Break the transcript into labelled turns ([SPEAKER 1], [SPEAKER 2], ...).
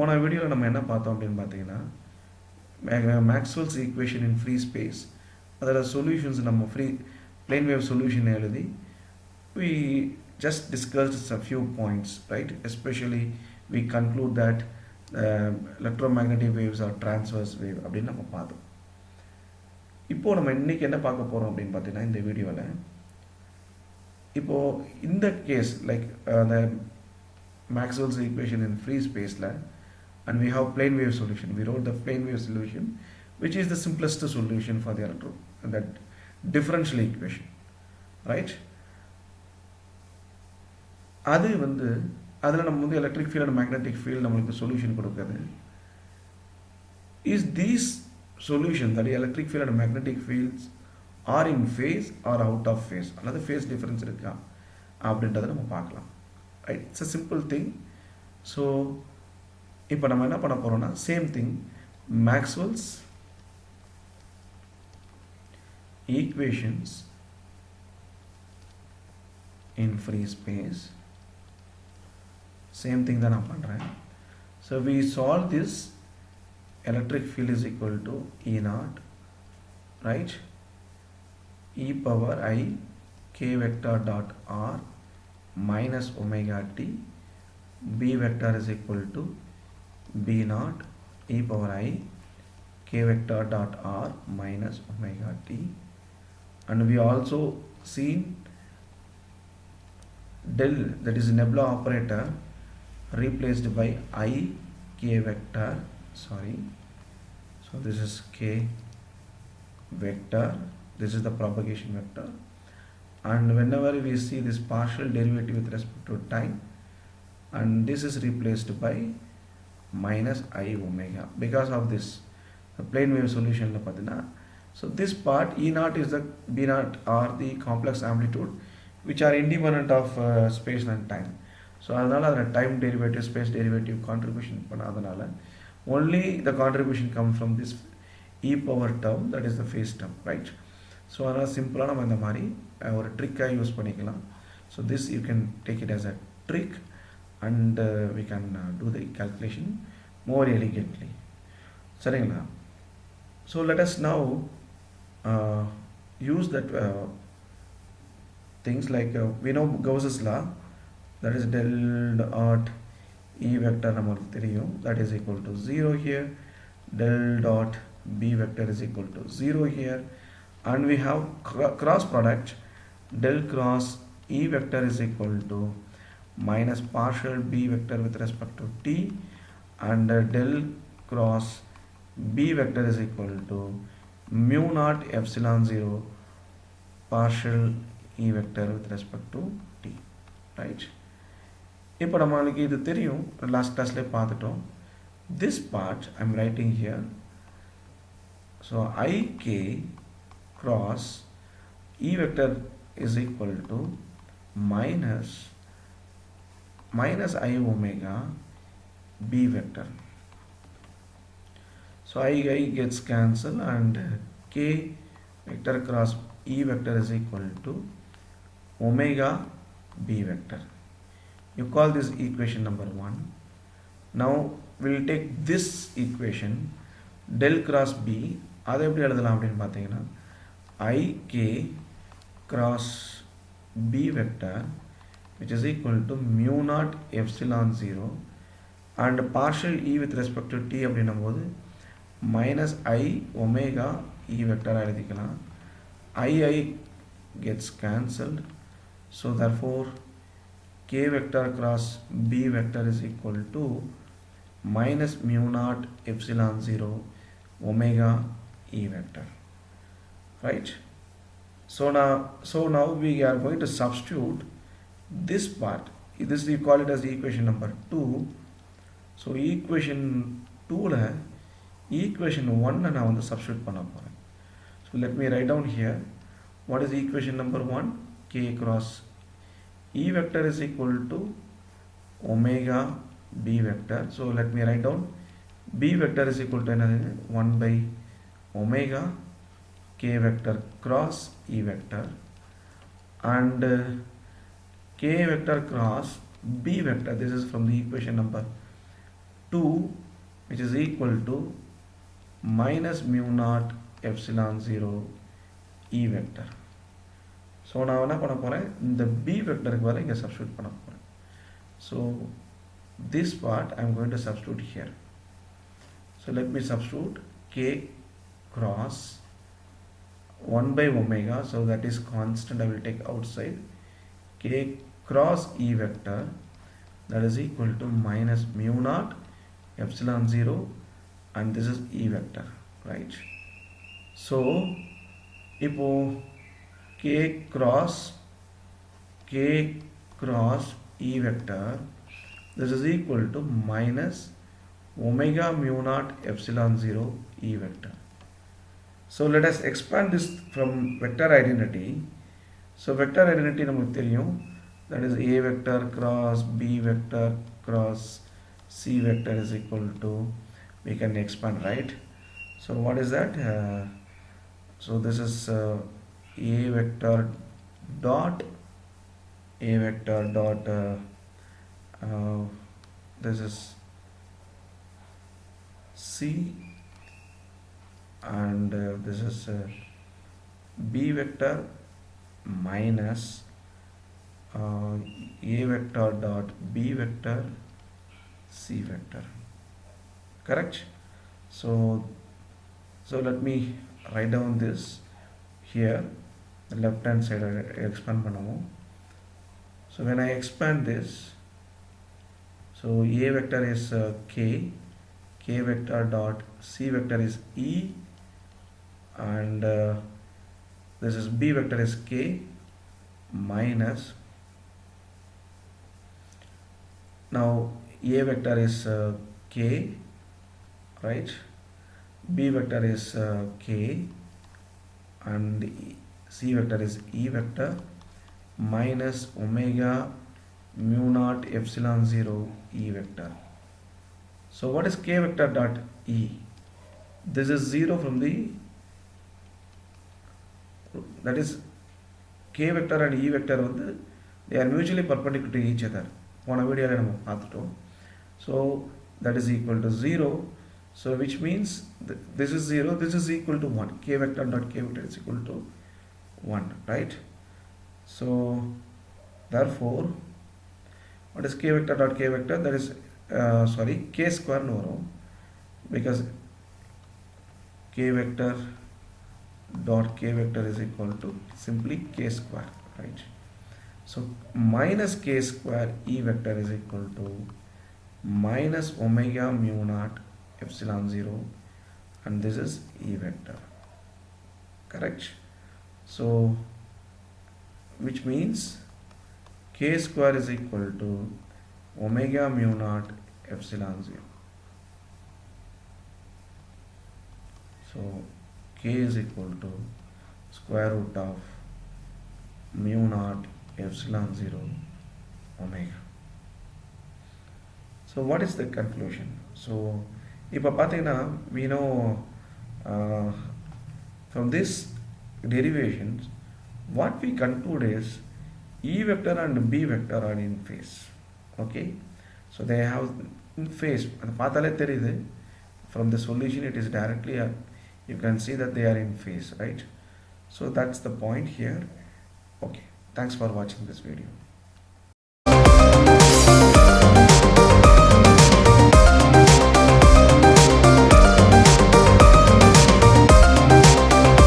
[SPEAKER 1] போன வீடியோவில் நம்ம என்ன பார்த்தோம் அப்படின்னு பார்த்தீங்கன்னா மேக்ஸ்வெல்ஸ் ஈக்குவேஷன் இன் ஃப்ரீ ஸ்பேஸ் அதில் சொல்யூஷன்ஸ் நம்ம ஃப்ரீ plane wave solution எழுதி we just discussed a few points, right? Especially we conclude that electromagnetic waves are transverse wave அப்படின்னு நம்ம பார்த்தோம். இப்போ நம்ம இன்னைக்கு என்ன பார்க்க போகிறோம் அப்படின்னு பார்த்தீங்கன்னா இந்த வீடியோவில் இப்போது இந்த case like the Maxwell's equation in free spaceல and we have plane wave solution. We wrote the plane wave solution which is the simplest solution for the that differential equation, right? அது வந்து அதில் நம்ம வந்து electric field and magnetic field நம்மளுக்கு solution கொடுக்குது. Is these solution that electric field and magnetic fields are in phase or out of phase, அல்லது phase difference இருக்கா அப்படின்றத நம்ம பார்க்கலாம், right? It's a simple thing. So இப்போ நம்ம என்ன பண்ண போகிறோம்னா same thing, Maxwell's equations in free space, same thing that I'm doing. So we solve this, electric field is equal to E naught, right? E power I k vector dot r minus omega t, b vector is equal to b naught e power I k vector dot r minus omega t. And we also seen del, that is nebula operator, replaced by I k vector, sorry, so this is k vector, this is the propagation vector, and whenever we see this partial derivative with respect to time, and this is replaced by minus I omega because of this the plane wave solution la pathina. So this part E naught is the B naught are the complex amplitude which are independent of space and time. So அதனால the time derivative, space derivative contribution பண்ணாதனால only the contribution comes from this e power term, that is the phase term, right? So அதனால சிம்பிளாக நம்ம இந்த மாதிரி ஒரு ட்ரிக்காக use பண்ணிக்கலாம். So this you can take it as a trick and we can do the calculation more elegantly. சரிங்களா? So let us now use that things like we know Gauss's law, that is del dot E vector நமக்கு தெரியும், that is equal to 0 here, del dot B vector is equal to 0 here, and we have cross product del cross E vector is equal to minus partial B vector with respect to t, and del cross B vector is equal to mu naught epsilon 0 partial E vector with respect to t, right? இப்போ நம்மளுக்கு இது தெரியும், last கிளாஸ்ல பார்த்துட்டோம். This part I'm writing here, so ik cross E vector is equal to minus I omega B vector. So I gets cancelled and k vector cross E vector is equal to omega B vector. You call this equation number 1. Now we will take this equation del cross B, அதை எப்படி எழுதலாம் அப்படின்னு பார்த்தீங்கன்னா ik cross B vector which is equal to mu naught epsilon 0 and partial E with respect to t அப்படின்னும் போது minus I omega E vector எழுதிக்கலாம். I gets cancelled, so therefore k vector cross B vector is equal to minus mu naught epsilon 0 omega E vector, right? So now we are going to substitute this part, this we call it as equation number 2. So equation 2 la equation 1 நான் வந்து substitute பண்ண போறேன். So let me write down here, what is equation number 1? K cross E vector is equal to omega B vector. So let me write down B vector is equal to 1 by omega K vector cross E vector, and K vector cross B vector, this is from the equation number 2 which is equal to minus mu naught epsilon 0 E vector. So நான் என்ன பண்ண போகிறேன், இந்த B வெக்டருக்கு பதிலாக இங்கே substitute பண்ண போகிறேன். So this part I am going to substitute here. So let me substitute k cross 1 by omega, so that is constant, I will take outside, k cross E vector, that is equal to minus mu naught epsilon 0, and this is E vector, right? So இப்போ k cross E vector, this is equal to minus omega mu naught epsilon 0 E vector. So let us expand this from vector identity. So vector identity நமக்கு தெரியும், that is A vector cross B vector cross C vector is equal to, we can expand, right? So what is that? So this is A vector dot this is C, and this is B vector minus A vector dot B vector C vector, correct? So let me write down this here, the left hand side expand பண்ணுவோம். So when I expand this, so A vector is k vector dot C vector is E, and this is B vector is k minus, now A vector is k, right? B vector is k, and C vector is E vector minus omega mu naught epsilon 0 E vector. So what is k vector dot E? This is 0 from the, that is k vector and E vector வந்து they are mutually perpendicular to each other. போன வீடியோவில் நம்ம பார்த்துட்டோம். So that is equal to 0. So which means this is 0, this is equal to 1. K vector dot k vector is equal to 1, right? So therefore what is k vector dot k vector? That is k square no வரும், because k vector dot k vector is equal to simply k square, right? So minus k square E vector is equal to minus omega mu naught epsilon 0, and this is E vector, correct? So which means k square is equal to omega mu naught epsilon 0. So k is equal to square root of mu naught epsilon 0 omega. So what is the conclusion? So இப்போ பார்த்தீங்கன்னா we know from this derivations what we conclude is E vector and B vector are in phase. Okay, so they have in phase. அது பார்த்தாலே தெரியுது, from the solution it is directly you can see that they are in phase, right? So that's the point here. Okay, thanks for watching this video.